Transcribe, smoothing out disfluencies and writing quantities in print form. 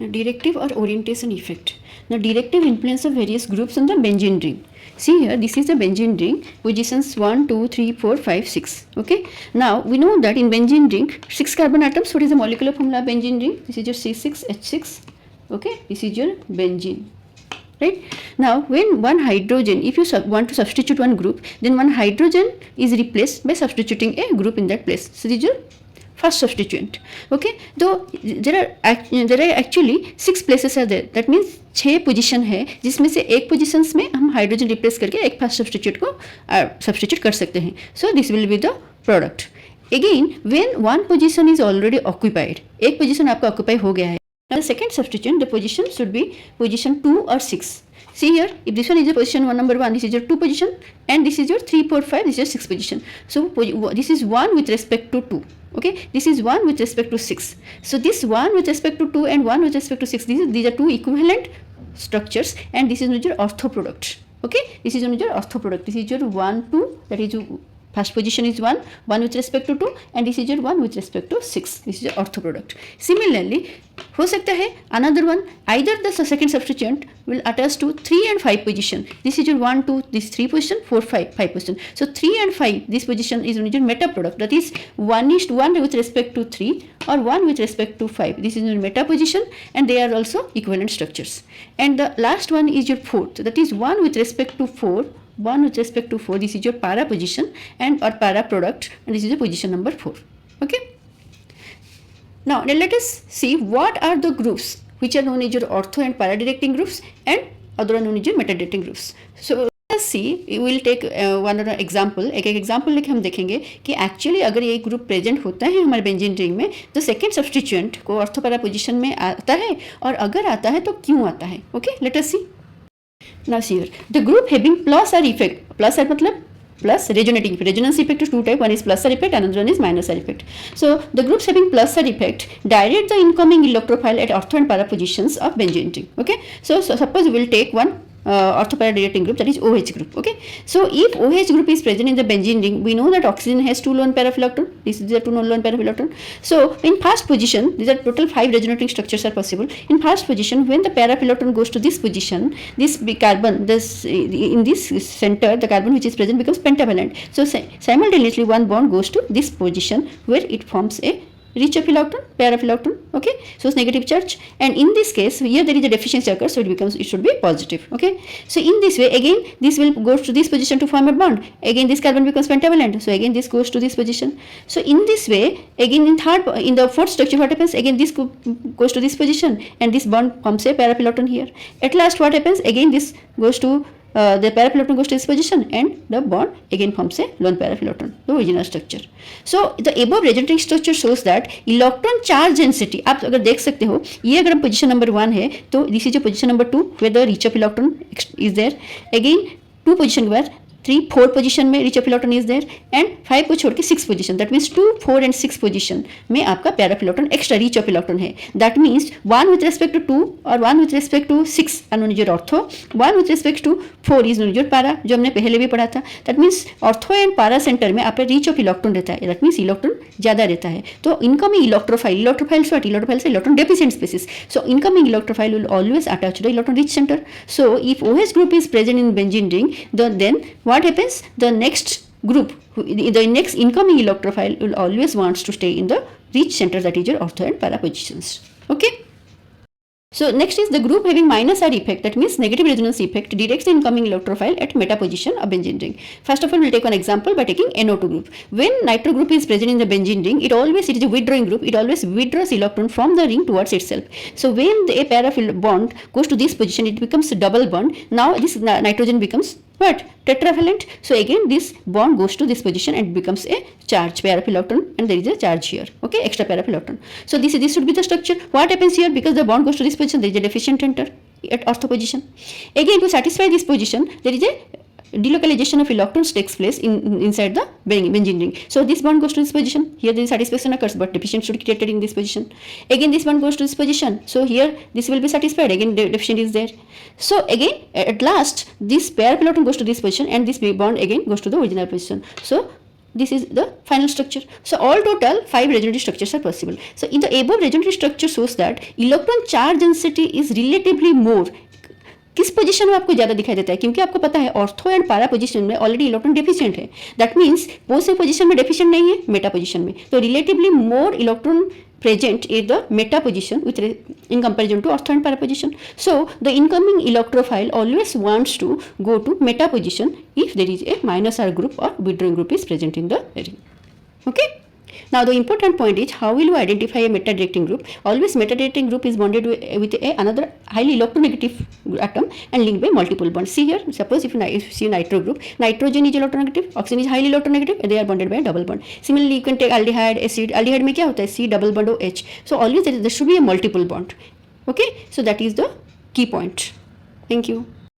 The directive or orientation effect. The directive influence of various groups on the benzene ring. See here, this is the benzene ring, positions 1, 2, 3, 4, 5, 6. Okay. Now we know that in benzene ring, 6 carbon atoms. What is the molecular formula of benzene ring? This is your C6H6. Okay. This is your benzene. Right. Now when one hydrogen, if you want to substitute one group, then one hydrogen is replaced by substituting a group in that place. So this is your first substituent. Okay, though there are actually 6 places are there. That means 6 position है जिसमें से एक positions में हम hydrogen replace करके एक first substitute को substitute कर सकते हैं. So this will be the product. Again when one position is already occupied, एक पोजीशन आपका ऑक्यूपाई हो गया है. Now the second substituent, the position should be position 2 or 6. See here, if this one is your position 1 number 1, this is your 2 position, and this is your 3, 4, 5, this is your 6 position. So this is 1 with respect to 2. Okay, this is 1 with respect to 6. So this 1 with respect to 2 and 1 with respect to 6, these are two equivalent structures, and this is your ortho product. Okay, this is your ortho product. This is your 1, 2, that is your first position is 1 with respect to 2, and this is your 1 with respect to 6. This is your ortho product. Similarly, हो सकता है another one, either the second substituent will attach to 3 and 5 position. This is your 1, 2, this 3 position, 4, 5 position. So 3 and 5, this position is your meta product. That is 1:1 with respect to 3 or 1 with respect to 5. This is your meta position, and they are also equivalent structures. And the last one is your fourth. That is 1 with respect to 4. 1 with respect to 4, this is your para position and or para product, and this is your position number 4. Okay. Now let us see what are the groups which are known as your ortho and para directing groups, and other are known as your meta directing groups. So let's see, we will take one example. एक example लेके हम देखेंगे कि actually अगर ये group present होता है हमारे बेंजीन रिंग में, तो सेकेंड सब्सटीट्यूएंट को ऑर्थो पैरा पोजिशन में आता है, और अगर आता है तो क्यों आता है. Okay, let us see. Now see here, the group having plus R effect, plus R मतलब plus resonating effect. Resonance effect is two type, one is plus R effect, another one is minus R effect. So the groups having plus R effect direct the incoming electrophile at ortho and para positions of benzene ring. Okay, so suppose we will take one ortho para directing group, that is OH group. Okay, so if OH group is present in the benzene ring, we know that oxygen has 2 lone pair of electron. These are 2 lone pair of electron. So in first position, these are total 5 resonating structures are possible. In first position, when the pair of electron goes to this position, this carbon, in this center, the carbon which is present becomes pentavalent. So simultaneously one bond goes to this position where it forms a reach of electron, pair of electron. Okay, so it's negative charge, and in this case here there is a deficiency occurs, so it should be positive. Okay, so in this way again this will go to this position to form a bond. Again this carbon becomes pentavalent, so again this goes to this position. So in this way again in the fourth structure what happens, again this goes to this position, and this bond forms a pair of electron here. At last what happens, again this goes to the pair of electron goes to this position, and the bond again forms a lone pair of electron, the original structure. So the above resonating structure shows that electron charge density, आप अगर देख सकते हो, ये अगर हम position number 1 है तो this is position number 2 where the reach of electron is there. Again 2 position के बाद 3, 4 पोजीशन में reach of electron is there, and 5 को छोड़ के 6 position, that means 2, 4 and 6 position में आपका pair of electron extra reach of electron है. That means 1 with respect to 2 और 1 with respect to 6 are known as your ortho, 1 with respect to 4 is known as your para, जो हमने पहले भी पढ़ा था. That means ortho and para center में आपका reach of electron रहता है. That means electron ज़्यादा रहता है. तो incoming electrophile what? Electrophile से electron deficient species. So incoming electrophile will always attach to the electron rich center. So if OH group is present in benzene ring, then what happens, the next group, the next incoming electrophile will always wants to stay in the rich center, that is your ortho and para positions. Okay, so next is the group having minus R effect, that means negative resonance effect, directs the incoming electrophile at meta position of benzene ring. First of all, we'll take one example by taking NO2 group. When nitro group is present in the benzene ring, it is a withdrawing group, it always withdraws electron from the ring towards itself. So when a pair of bond goes to this position, it becomes a double bond. Now this nitrogen becomes what? Tetravalent. So again this bond goes to this position and becomes a charge pair of electron, and there is a charge here. Okay, extra pair of electron. So this should be the structure. What happens here, because the bond goes to this position, there is a deficient center at ortho position. Again to satisfy this position, there is a delocalization of electrons takes place inside the benzene ring. So this bond goes to this position. Here the satisfaction occurs, but deficient should be created in this position. Again this bond goes to this position. So here this will be satisfied. Again deficient is there. So again at last this pair of electron goes to this position, and this bond again goes to the original position. So this is the final structure. So all total 5 regenerative structures are possible. So in the above regenerative structure shows that electron charge density is relatively more. किस position में आपको ज़्यादा दिखाई देता है? क्योंकि आपको पता है ऑर्थो एंड पैरा पोजीशन में ऑलरेडी इलेक्ट्रॉन डेफिशिएंट है. दैट मीन्स वो से पोजीशन में डेफिशिएंट नहीं है, मेटा पोजीशन में. तो relatively more electron present in the meta position in comparison to ortho and para position. So the incoming electrophile always wants to go to meta position if there is a minus R group or withdrawing group is present in the ring. Okay. Now the important point is how will you identify a meta directing group? Always meta directing group is bonded with another highly electronegative atom and linked by multiple bonds. See here, suppose if you see nitro group, nitrogen is electronegative, oxygen is highly electronegative, and they are bonded by a double bond. Similarly, you can take aldehyde, acid. Aldehyde में क्या होता है? cie_OH. So always there should be a multiple bond. Okay, so that is the key point. Thank you.